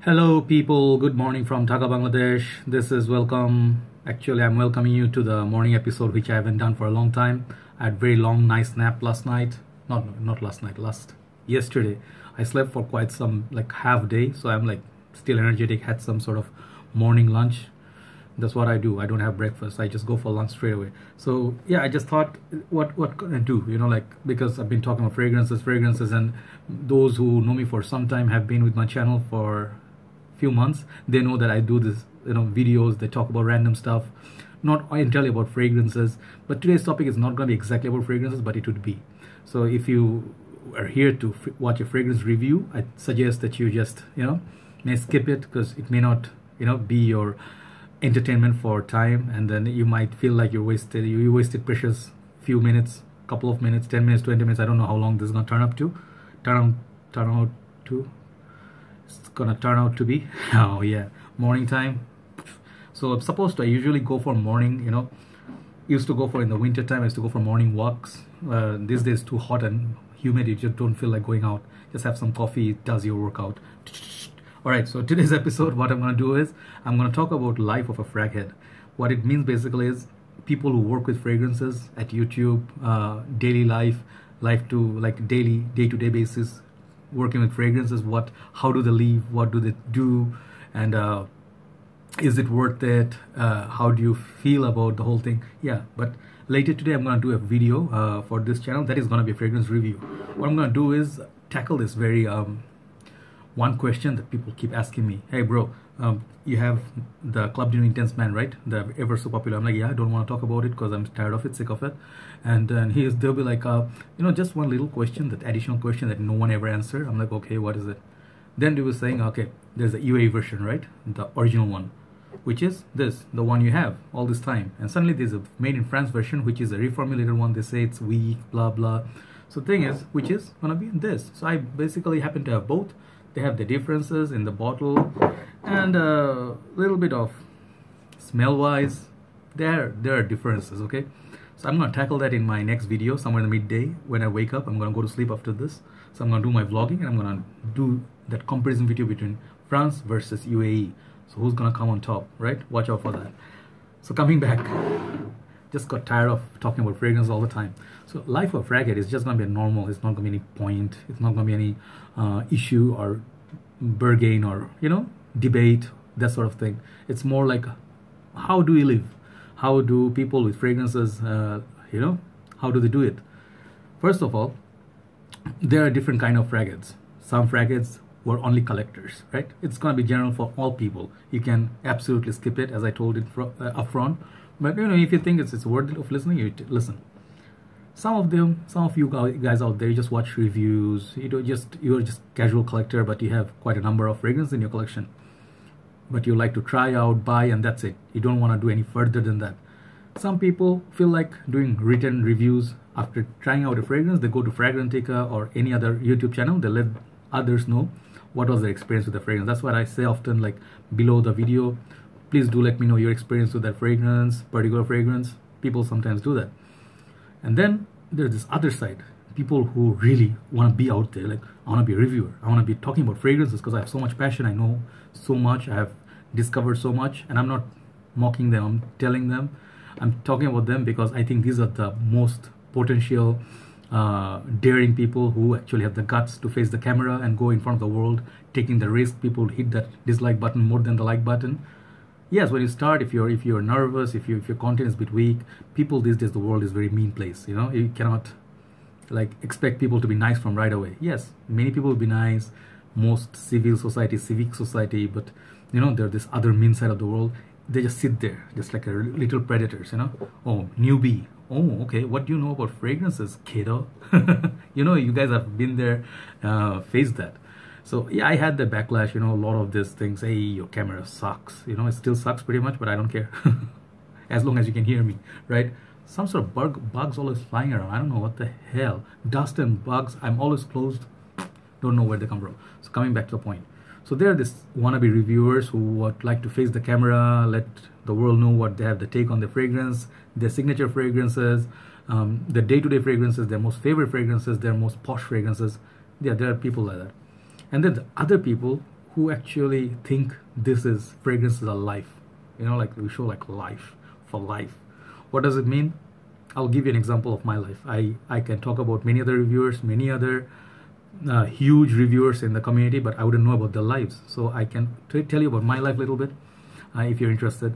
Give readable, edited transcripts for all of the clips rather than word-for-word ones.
Hello people, good morning from Dhaka, Bangladesh. This is welcome. Actually, I'm welcoming you to the morning episode, which I haven't done for a long time. I had very long, nice nap last night. Not last night, yesterday. I slept for quite some, like half day. So I'm like still energetic, had some sort of morning lunch. That's what I do. I don't have breakfast. I just go for lunch straight away. So yeah, I just thought, what can I do? Like because I've been talking about fragrances, and those who know me for some time have been with my channel for few months. They know that I do this, videos. They talk about random stuff, not entirely about fragrances. But today's topic is not going to be exactly about fragrances, but it would be. So if you are here to watch a fragrance review, I suggest that you just may skip it, because it may not be your entertainment for time, and then you might feel like you wasted precious few minutes, couple of minutes, 10 minutes, 20 minutes. I don't know how long this is gonna turn out to. It's gonna turn out to be oh yeah, morning time. So I'm supposed to, I usually go for morning, used to go for, in the winter time I used to go for morning walks. These days too hot and humid, you just don't feel like going out. Just have some coffee, it does your workout. Alright, so today's episode, what I'm going to do is, I'm going to talk about life of a FragHead. What it means basically is people who work with fragrances at YouTube, daily life to like day-to-day basis, working with fragrances. How do they live? What do they do? And is it worth it? How do you feel about the whole thing? Yeah, but later today I'm going to do a video for this channel that is going to be a fragrance review. What I'm going to do is tackle this very one question that people keep asking me. Hey bro, you have the Club Dino Intense Man, right? The ever so popular. I'm like, yeah, I don't want to talk about it because I'm tired of it, sick of it. And then they'll be like, just one little question, that additional question that no one ever answered. I'm like, okay, what is it? Then they were saying, okay, there's the UAE version, right? The original one, which is this, the one you have all this time. And suddenly there's a made in France version, which is a reformulated one. They say it's weak, blah, blah. So the thing is, which is gonna be this. So I basically happen to have both. They have the differences in the bottle, and a little bit of smell wise, there are differences. Okay, so I'm going to tackle that in my next video, somewhere in the midday when I wake up. I'm going to go to sleep after this, so I'm going to do my vlogging, and I'm going to do that comparison video between France versus UAE. So who's going to come on top, right? Watch out for that. So coming back, just got tired of talking about fragrance all the time. So life of FragHead is just going to be a normal. It's not going to be any point. It's not going to be any issue or bargain or debate, that sort of thing. It's more like, how do we live? How do people with fragrances, how do they do it? First of all, there are different kind of FragHeads. Some FragHeads were only collectors, right? It's going to be general for all people. You can absolutely skip it, as I told it up front. But if you think it's worthy of listening, you listen. Some of you guys out there, you just watch reviews. You're just casual collector, but you have quite a number of fragrances in your collection. But you like to try out, buy, and that's it. You don't want to do any further than that. Some people feel like doing written reviews after trying out a fragrance. They go to Fragrantica or any other YouTube channel. They let others know what was their experience with the fragrance. That's what I say often, like below the video. Please do let me know your experience with that fragrance, particular fragrance. People sometimes do that. And then there's this other side, people who really want to be out there, like, I want to be a reviewer. I want to be talking about fragrances because I have so much passion. I know so much. I have discovered so much, and I'm not mocking them. I'm telling them, I'm talking about them because I think these are the most potential, daring people who actually have the guts to face the camera and go in front of the world, taking the risk. People hit that dislike button more than the like button. Yes, when you start, if you're nervous, if your content is a bit weak, people these days, the world is a very mean place. You cannot like expect people to be nice from right away. Yes, many people will be nice, most civic society, but there's this other mean side of the world. They just sit there, just like a little predators. Oh, newbie. Oh, okay. What do you know about fragrances, kiddo? You guys have been there, faced that. So yeah, I had the backlash, a lot of these things. Hey, your camera sucks. It still sucks pretty much, but I don't care. As long as you can hear me, right? Some sort of bugs always flying around. I don't know what the hell. Dust and bugs. I'm always closed. Don't know where they come from. So coming back to the point. So there are these wannabe reviewers who would like to face the camera, let the world know what they have, the take on the fragrance, their signature fragrances, the day-to-day fragrances, their most favorite fragrances, their most posh fragrances. Yeah, there are people like that. And then the other people who actually think this is fragrance is a life. You know, like we show like life for life. What does it mean? I'll give you an example of my life. I can talk about many other reviewers, many other huge reviewers in the community, but I wouldn't know about their lives. So I can tell you about my life a little bit if you're interested.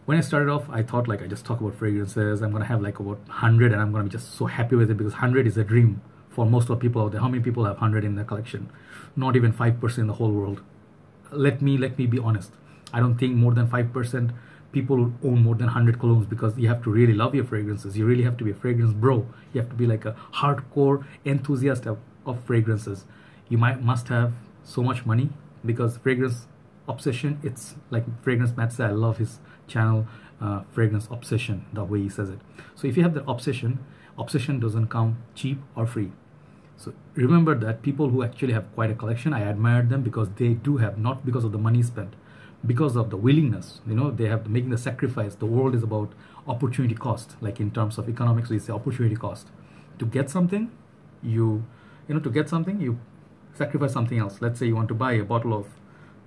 When I started off, I thought like I just talk about fragrances. I'm gonna have like about 100, and I'm gonna be just so happy with it, because 100 is a dream for most of the people out there. How many people have 100 in their collection? Not even 5% in the whole world. Let me be honest. I don't think more than 5% people own more than 100 colognes, because you have to really love your fragrances. You really have to be a fragrance bro. You have to be like a hardcore enthusiast of fragrances. You must have so much money, because fragrance obsession, it's like Fragrance Matt said, I love his channel, Fragrance Obsession, the way he says it. So if you have the obsession doesn't come cheap or free. So remember that people who actually have quite a collection, I admire them, because they do have, not because of the money spent, because of the willingness. You know, they have making the sacrifice. The world is about opportunity cost. Like in terms of economics, we say opportunity cost. To get something, you sacrifice something else. Let's say you want to buy a bottle of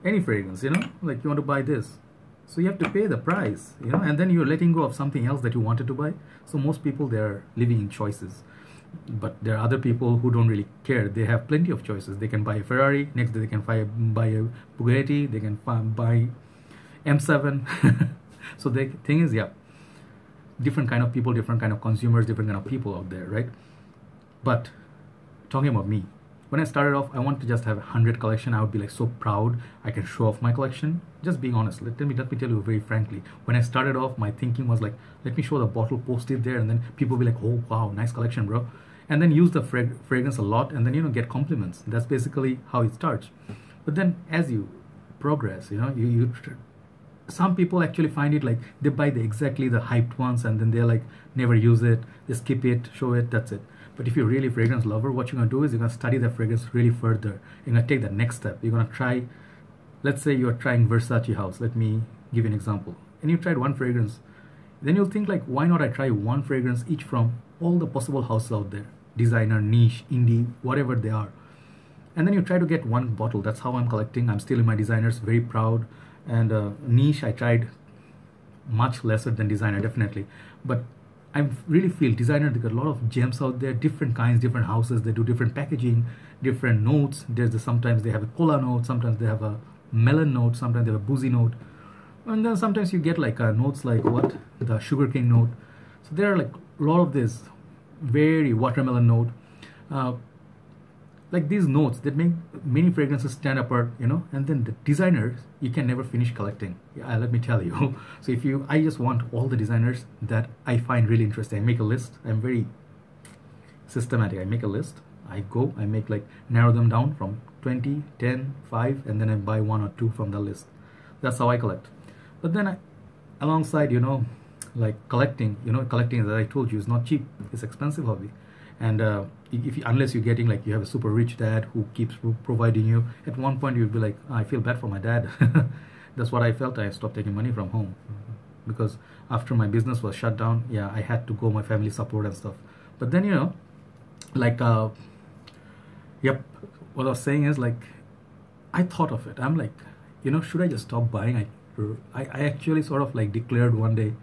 any fragrance, you know, like you want to buy this. So you have to pay the price, you know, and then you're letting go of something else that you wanted to buy. So most people, they're living in choices. But there are other people who don't really care. They have plenty of choices. They can buy a Ferrari, next day they can buy a Bugatti, they can buy M7. So the thing is, yeah, different kind of people, different kind of consumers, different kind of people out there, right? But talking about me, when I started off, I wanted to just have 100 collection. I would be like so proud. I can show off my collection. Just being honest, let me tell you very frankly. When I started off, my thinking was like, let me show the bottle, post it there, and then people will be like, oh wow, nice collection, bro. And then use the fragrance a lot, and then, you know, get compliments. That's basically how it starts. But then as you progress, you know, some people actually find it like they buy exactly the hyped ones, and then they're like, never use it, they skip it, show it, that's it. But if you're really a fragrance lover, what you're going to do is you're going to study the fragrance really further. You're going to take the next step. You're going to try, let's say you're trying Versace house. Let me give you an example. And you tried one fragrance. Then you'll think like, why not I try one fragrance each from all the possible houses out there. Designer, niche, indie, whatever they are. And then you try to get one bottle. That's how I'm collecting. I'm still in my designers, very proud. And niche, I tried much lesser than designer, definitely. But I really feel designer, they got a lot of gems out there, different kinds, different houses. They do different packaging, different notes. Sometimes they have a cola note, sometimes they have a melon note, sometimes they have a boozy note. And then sometimes you get like notes like what? The sugarcane note. So there are like a lot of this very watermelon note. Like these notes that make many fragrances stand apart, you know. And then the designers, you can never finish collecting. Yeah, let me tell you. So I just want all the designers that I find really interesting. I make a list. I'm very systematic. I make a list. I make like narrow them down from 20, 10, 5, and then I buy 1 or 2 from the list. That's how I collect. But then alongside, you know, like collecting, as I told you, is not cheap. It's expensive hobby. And unless you're getting like you have a super rich dad who keeps providing you, at one point you'll be like, I feel bad for my dad. That's what I felt. I stopped taking money from home because after my business was shut down, yeah, I had to go my family support and stuff. But then, you know, like yep, what I was saying is like I thought of it. I'm like, you know, should I just stop buying? I actually sort of like declared one day,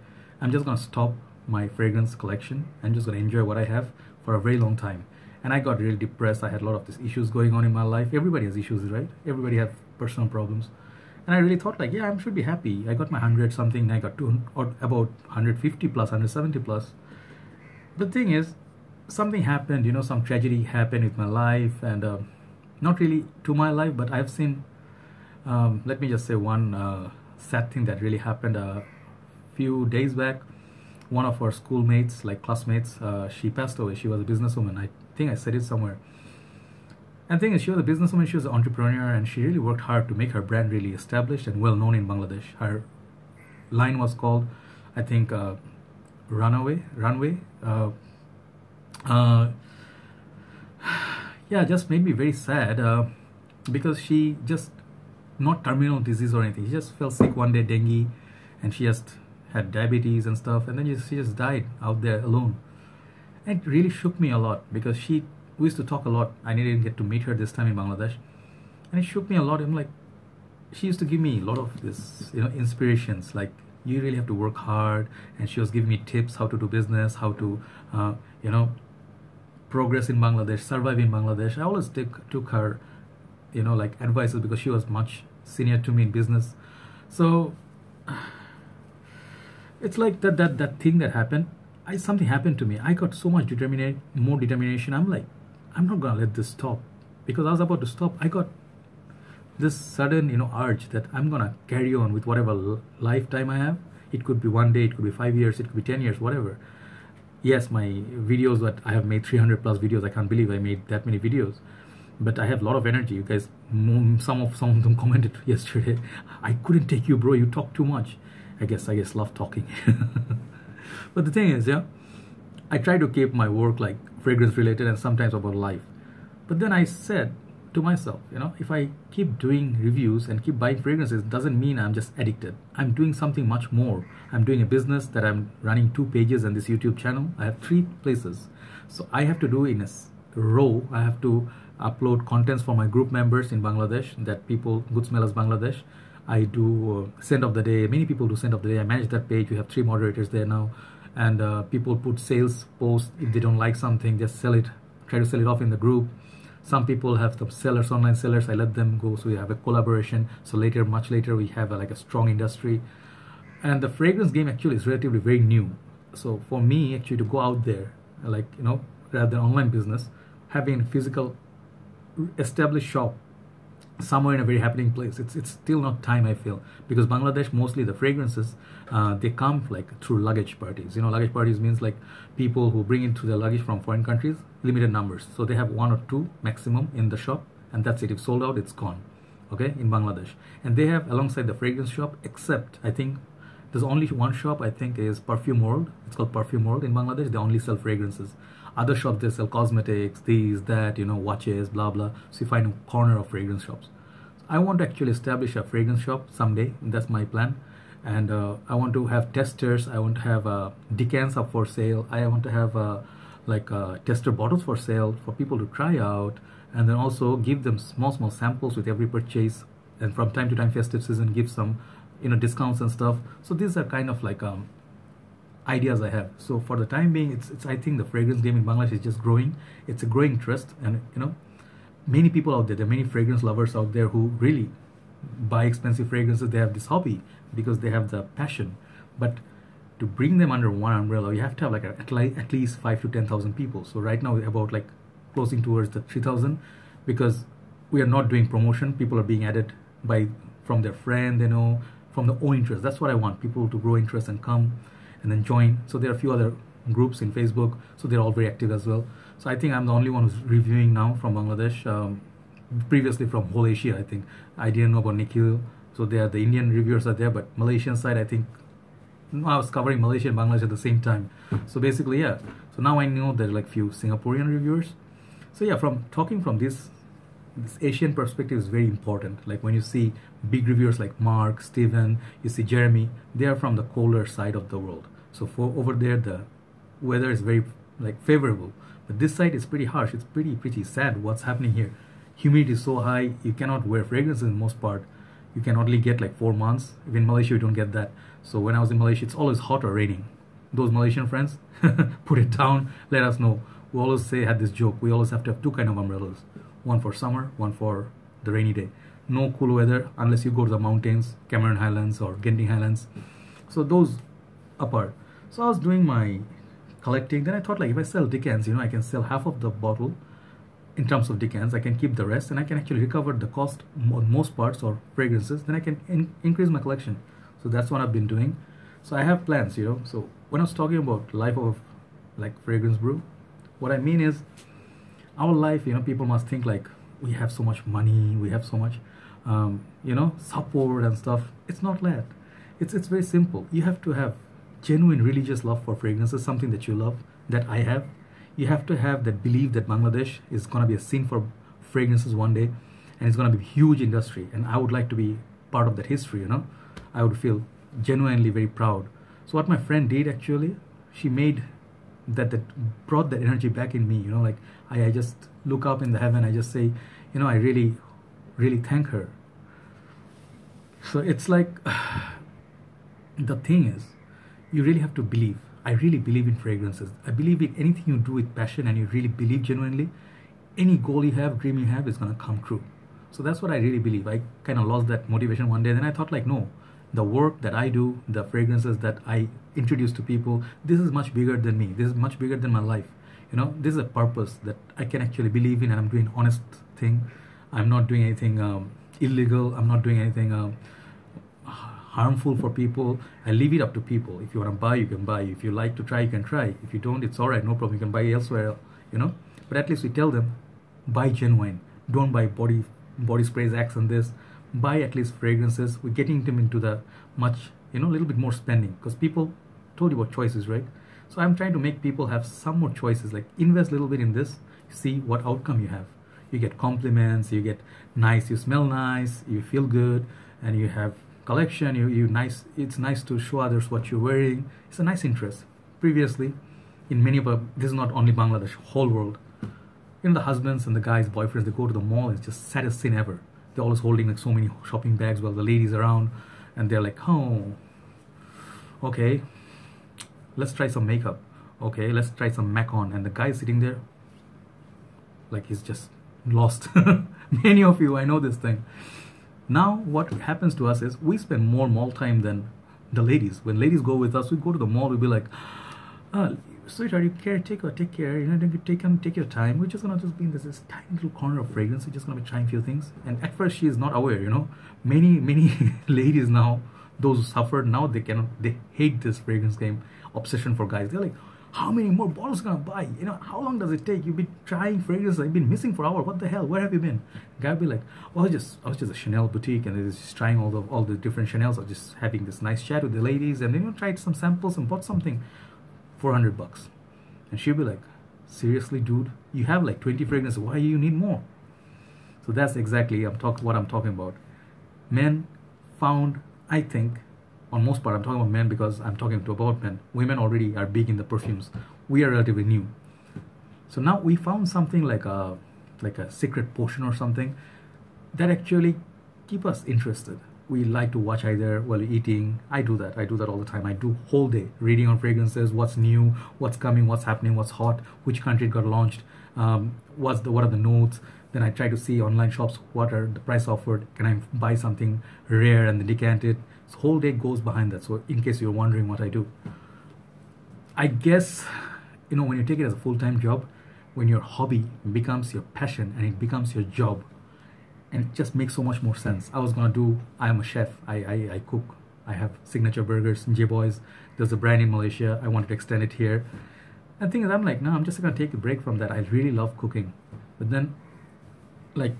I'm just gonna stop my fragrance collection. I'm just gonna enjoy what I have for a very long time. And I got really depressed. I had a lot of these issues going on in my life. Everybody has issues, right? Everybody has personal problems. And I really thought like, yeah, I should be happy. I got my 100 something, I got about 150 plus, 170 plus. The thing is, something happened, you know, some tragedy happened with my life, and not really to my life, but I've seen, let me just say one sad thing that really happened a few days back. One of our schoolmates, like classmates, she passed away. She was a businesswoman. I think I said it somewhere. And the thing is, she was a businesswoman, she was an entrepreneur, and she really worked hard to make her brand really established and well known in Bangladesh. Her line was called, I think, Runway. Yeah, just made me very sad because she just, not terminal disease or anything, she just fell sick one day, dengue, and she just had diabetes and stuff, and then she just died out there alone. And it really shook me a lot because we used to talk a lot. I didn't get to meet her this time in Bangladesh, and it shook me a lot. I'm like, she used to give me a lot of this, inspirations, like you really have to work hard. And she was giving me tips how to do business, how to you know progress in Bangladesh, survive in Bangladesh. I always took her, like advices, because she was much senior to me in business. So it's like that thing that happened. Something happened to me. I got so much more determination. I'm like, I'm not gonna let this stop, because I was about to stop. I got this sudden, urge that I'm gonna carry on with whatever lifetime I have. It could be one day, it could be 5 years, it could be 10 years, whatever. Yes, my videos that I have made 300 plus videos. I can't believe I made that many videos, but I have a lot of energy. You guys, some of them commented yesterday, I couldn't take you, bro. You talk too much. I guess love talking. But the thing is, I try to keep my work like fragrance related and sometimes about life. But then I said to myself, if I keep doing reviews and keep buying fragrances, doesn't mean I'm just addicted. I'm doing something much more. I'm doing a business that I'm running 2 pages on this YouTube channel. I have 3 places. So I have to do in a row. I have to upload contents for my group members in Bangladesh, that people, Good Smellers Bangladesh. I do scent of the day. Many people do scent of the day. I manage that page. We have 3 moderators there now. And people put sales posts. If they don't like something, just sell it. Try to sell it off in the group. Some people have the sellers, online sellers. I let them go. So we have a collaboration. So later, much later, we have like a strong industry. And the fragrance game actually is relatively very new. So for me, actually, to go out there, like, rather than online business, having a physical established shop somewhere in a very happening place, it's still not time, I feel, because Bangladesh, mostly the fragrances, they come like through luggage parties. Luggage parties means like people who bring into their luggage from foreign countries, limited numbers, so they have 1 or 2 maximum in the shop, and that's it. If sold out, it's gone, okay, in Bangladesh. And they have alongside the fragrance shop, except I think there's only one shop, I think, is Perfume World. It's called Perfume World in Bangladesh. They only sell fragrances. Other shops, they sell cosmetics, these, that, watches, blah, blah. So you find a corner of fragrance shops. So I want to actually establish a fragrance shop someday. That's my plan. And I want to have testers. I want to have decants up for sale. I want to have tester bottles for sale for people to try out. And then also give them small samples with every purchase. And from time to time, festive season, give some, discounts and stuff. So these are kind of like ideas I have. So for the time being, it's I think the fragrance game in Bangladesh is just growing. It's a growing interest, and many people out there, there are many fragrance lovers out there who really buy expensive fragrances. They have this hobby because they have the passion. But to bring them under one umbrella, you have to have like at least 5 to 10,000 people. So right now we're about like closing towards the 3,000, because we are not doing promotion. People are being added from their friend, from their own interest. That's what I want, people to grow interest and come and then join. So there are a few other groups in Facebook, so they're all very active as well. So I think I'm the only one who's reviewing now from Bangladesh. Previously from whole Asia, I think. I didn't know about Nikhil. So the Indian reviewers are there, but Malaysian side, I think, I was covering Malaysia and Bangladesh at the same time. So basically, yeah. So now I know there are like few Singaporean reviewers. So yeah, from talking from this Asian perspective is very important. Like when you see big reviewers like Mark, Steven, you see Jeremy, they are from the colder side of the world. So for over there, the weather is very like favorable. But this side is pretty harsh. It's pretty sad what's happening here. Humidity is so high, you cannot wear fragrances in most part. You can only get like 4 months. Even in Malaysia, you don't get that. So when I was in Malaysia, it's always hot or raining. Those Malaysian friends, put it down, let us know. We always had this joke, we always have to have 2 kind of umbrellas. One for summer, one for the rainy day. No cool weather unless you go to the mountains, Cameron Highlands or Genting Highlands. So those apart. So I was doing my collecting. Then I thought, like, if I sell decants, I can sell half of the bottle in terms of decants. I can keep the rest, and I can actually recover the cost on most parts or fragrances. Then I can increase my collection. So that's what I've been doing. So I have plans, So when I was talking about life of like fragrance brew, what I mean is, our life, people must think like we have so much money, we have so much, support and stuff. It's not that. It's very simple. You have to have genuine religious love for fragrances, something that you love, that I have. You have to have that belief that Bangladesh is going to be a scene for fragrances one day, and it's going to be a huge industry, and I would like to be part of that history. I would feel genuinely very proud. So what my friend did, actually, she made that brought that energy back in me. Like I just look up in the heaven, I just say, I really thank her. So it's like, the thing is, you really have to believe. I really believe in fragrances. I believe in anything you do with passion and you really believe genuinely, any goal you have, dream you have is going to come true. So that's what I really believe. I kind of lost that motivation one day. Then I thought like, no, the work that I do, the fragrances that I introduce to people, this is much bigger than me. This is much bigger than my life. You know, this is a purpose that I can actually believe in, and I'm doing honest thing. I'm not doing anything illegal. I'm not doing anything harmful for people. I leave it up to people. If you want to buy, you can buy. If you like to try, you can try. If you don't, it's all right, no problem. You can buy elsewhere, you know. But at least we tell them, buy genuine. Don't buy body sprays, X and this. Buy at least fragrances. We're getting them into the much, you know, a little bit more spending, because people told you about choices, right? So I'm trying to make people have some more choices. Like, invest a little bit in this, see what outcome you have. You get compliments, you get nice, you smell nice, you feel good, and you have collection. You nice. It's nice to show others what you're wearing. It's a nice interest. Previously, in many of our, this is not only Bangladesh, whole world. You know, the husbands and the guys, boyfriends, they go to the mall. It's just saddest scene ever. They're always holding like so many shopping bags while the ladies around, and they're like, oh, okay, let's try some makeup. Okay, let's try some MAC on. And the guy sitting there, like he's just lost. Many of you, I know this thing. Now, what happens to us is we spend more mall time than the ladies. When ladies go with us, we go to the mall, we'll be like, sweetheart, you take care, you know, take your time. We're just gonna just be in this tiny little corner of fragrance. We're just gonna be trying a few things. And at first, she is not aware, you know. Many ladies now, those who suffered, now they hate this fragrance game, obsession for guys. They're like, how many more bottles gonna buy? You know, how long does it take? You've been trying fragrances. I've been missing for hours. What the hell? Where have you been? Guy will be like, well, I was just a Chanel boutique, and I was just trying all the different Chanels. I was just having this nice chat with the ladies, and then you tried some samples and bought something, $400. And she'll be like, seriously, dude, you have like 20 fragrances. Why do you need more? So that's exactly what I'm talking about. Men found, I think, on most part, I'm talking about men because I'm talking about men. Women already are big in the perfumes. We are relatively new. So now we found something like a secret potion or something that actually keep us interested. We like to watch either while eating. I do that all the time. I do whole day reading on fragrances, what's new, what's coming, what's happening, what's hot, which country it got launched, what are the notes. Then I try to see online shops, what are the price offered, can I buy something rare and then decant it. So whole day goes behind that. So in case you're wondering what I do, I guess, you know, when you take it as a full-time job, when your hobby becomes your passion and it becomes your job, and it just makes so much more sense. I am a chef, I cook, I have signature burgers, J-Boys, there's a brand in Malaysia, I wanted to extend it here. And the thing is, I'm like, no, I'm just gonna take a break from that. I really love cooking. But then, like,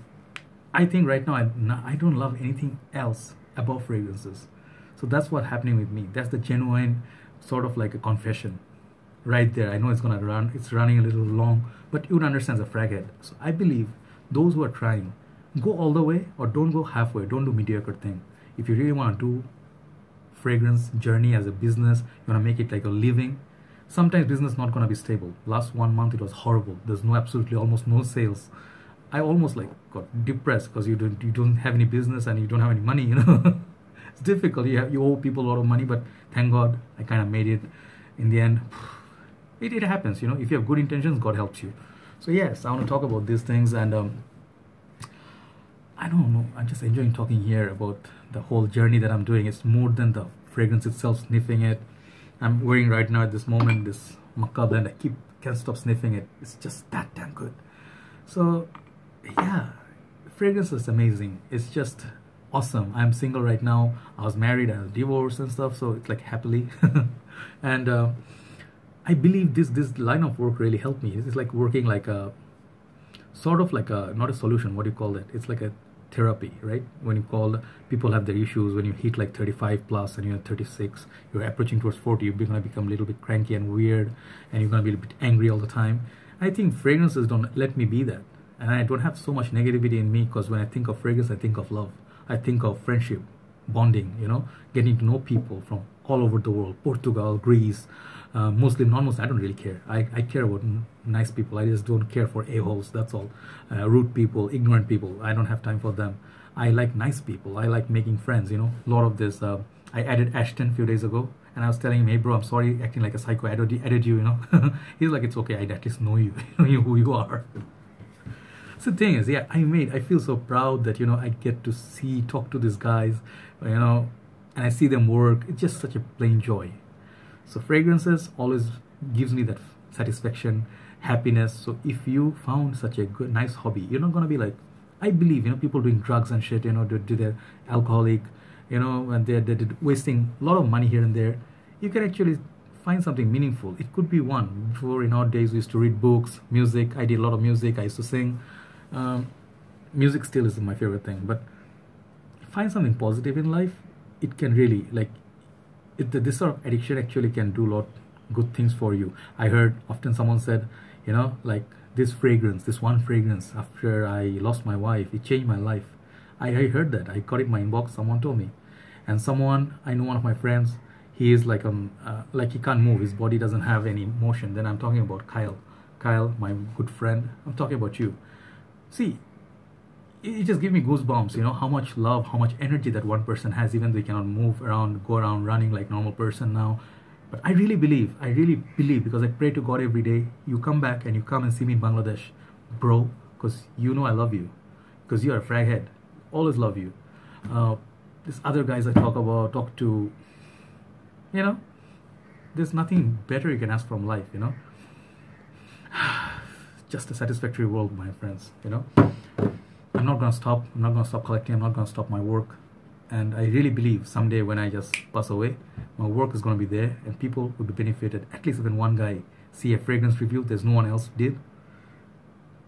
I think right now, I don't love anything else above fragrances. So that's what's happening with me. That's the genuine, sort of like a confession right there. I know it's running a little long, but you would understand the FragHead. So I believe those who are trying, go all the way or don't go halfway. Don't do mediocre thing. If you really want to do fragrance journey as a business, you want to make it like a living, sometimes business not going to be stable. Last 1 month, it was horrible. There's absolutely almost no sales. I almost like got depressed because you don't have any business and you don't have any money, you know. It's difficult. You owe people a lot of money, but thank God I kind of made it in the end. It happens, you know. If you have good intentions, God helps you. So yes, I want to talk about these things, and I don't know, I'm just enjoying talking here about the whole journey that I'm doing. It's more than the fragrance itself, sniffing it. I'm wearing right now at this moment this Makkah blend. I can't stop sniffing it. It's just that damn good. So yeah, fragrance is amazing. It's just awesome. I'm single right now. I was married, I was divorced and stuff, so it's like happily. And I believe this line of work really helped me. It's like working like a sort of like a, not a solution, what do you call it? It's like a therapy, right? When you call, people have their issues. When you hit like 35 plus and you're 36, you're approaching towards 40, you're going to become a little bit cranky and weird, and you're going to be a bit angry all the time. I think fragrances don't let me be that, and I don't have so much negativity in me, because when I think of fragrance, I think of love. I think of friendship, bonding, you know, getting to know people from all over the world, Portugal, Greece, Muslim, non-Muslim, I don't really care. I care about nice people. I just don't care for a-holes, that's all. Rude people, ignorant people, I don't have time for them. I like nice people. I like making friends, you know. A lot of this, I added Ashton a few days ago, and I was telling him, hey bro, I'm sorry acting like a psycho, I added you, you know. He's like, it's okay, I at least know you, I know who you are. So the thing is, yeah, I feel so proud that, you know, I get to talk to these guys, you know, and I see them work. It's just such a plain joy. So fragrances always gives me that satisfaction, happiness. So if you found such a good, nice hobby, you're not gonna be like, I believe, you know, people doing drugs and shit, you know, they're alcoholic, you know, and they're wasting a lot of money here and there. You can actually find something meaningful. It could be one. Before, in our days, we used to read books, music. I did a lot of music. I used to sing. Music still is my favorite thing. But find something positive in life. It can really, like, this sort of addiction actually can do a lot good things for you. I heard often someone said, you know, like, this one fragrance, after I lost my wife, it changed my life. I heard that. I got it in my inbox. Someone told me. And someone, I know one of my friends, he is like he can't move. His body doesn't have any motion. Then I'm talking about Kyle. Kyle, my good friend. I'm talking about you. See, it just gives me goosebumps, you know, how much love, how much energy that one person has, even though they cannot move around, go around running like normal person now. But I really believe, because I pray to God every day, you come back and you come and see me in Bangladesh, bro, because you know I love you, because you are a FragHead, always love you. These other guys I talk to, you know, there's nothing better you can ask from life, you know. Just a satisfactory world, my friends, you know. I'm not gonna stop collecting, I'm not gonna stop my work. And I really believe someday when I just pass away, my work is going to be there and people will be benefited. At least when one guy see a fragrance review, there's no one else did.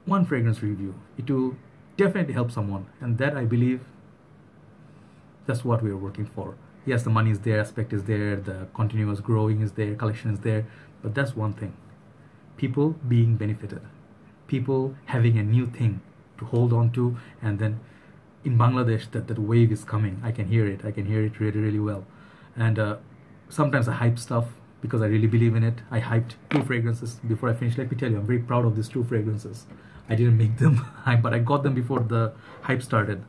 One fragrance review, it will definitely help someone. And that, I believe, that's what we are working for. Yes, the money is there, aspect is there, the continuous growing is there, collection is there. But that's one thing. People being benefited. People having a new thing to hold on to, and then in Bangladesh, that wave is coming. I can hear it really, really well. And sometimes I hype stuff because I really believe in it. I hyped 2 fragrances before I finished. Let me tell you, I'm very proud of these 2 fragrances. I didn't make them, but I got them before the hype started.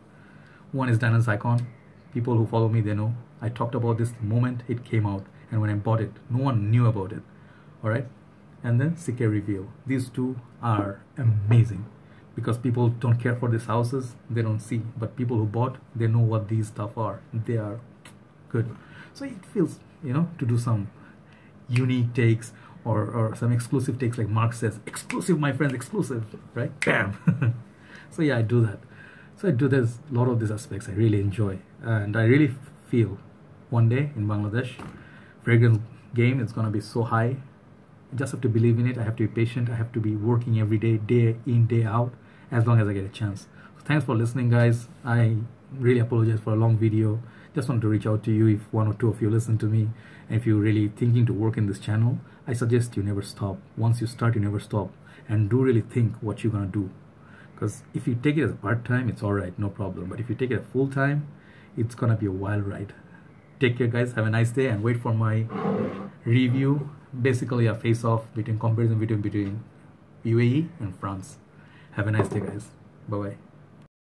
One is Dynan's Icon. People who follow me, they know. I talked about this the moment it came out, and when I bought it, no one knew about it. All right? And then CK Reveal. These 2 are amazing. Because people don't care for these houses, they don't see. But people who bought, they know what these stuff are. They are good. So it feels, you know, to do some unique takes or some exclusive takes, like Mark says, exclusive, my friends, exclusive, right? Bam! So yeah, I do that. So I do this, a lot of these aspects I really enjoy. And I really feel one day in Bangladesh, fragrance game is gonna be so high. I just have to believe in it. I have to be patient. I have to be working every day, day in, day out, as long as I get a chance. So thanks for listening, guys. I really apologize for a long video. Just want to reach out to you if 1 or 2 of you listen to me. And if you're really thinking to work in this channel, I suggest you never stop. Once you start, you never stop. And do really think what you're gonna do. Because if you take it as a part-time, it's alright, no problem. But if you take it as full-time, it's gonna be a wild ride. Take care, guys. Have a nice day and wait for my review. Basically a face-off between comparison between UAE and France. Have a nice day, guys. Bye-bye.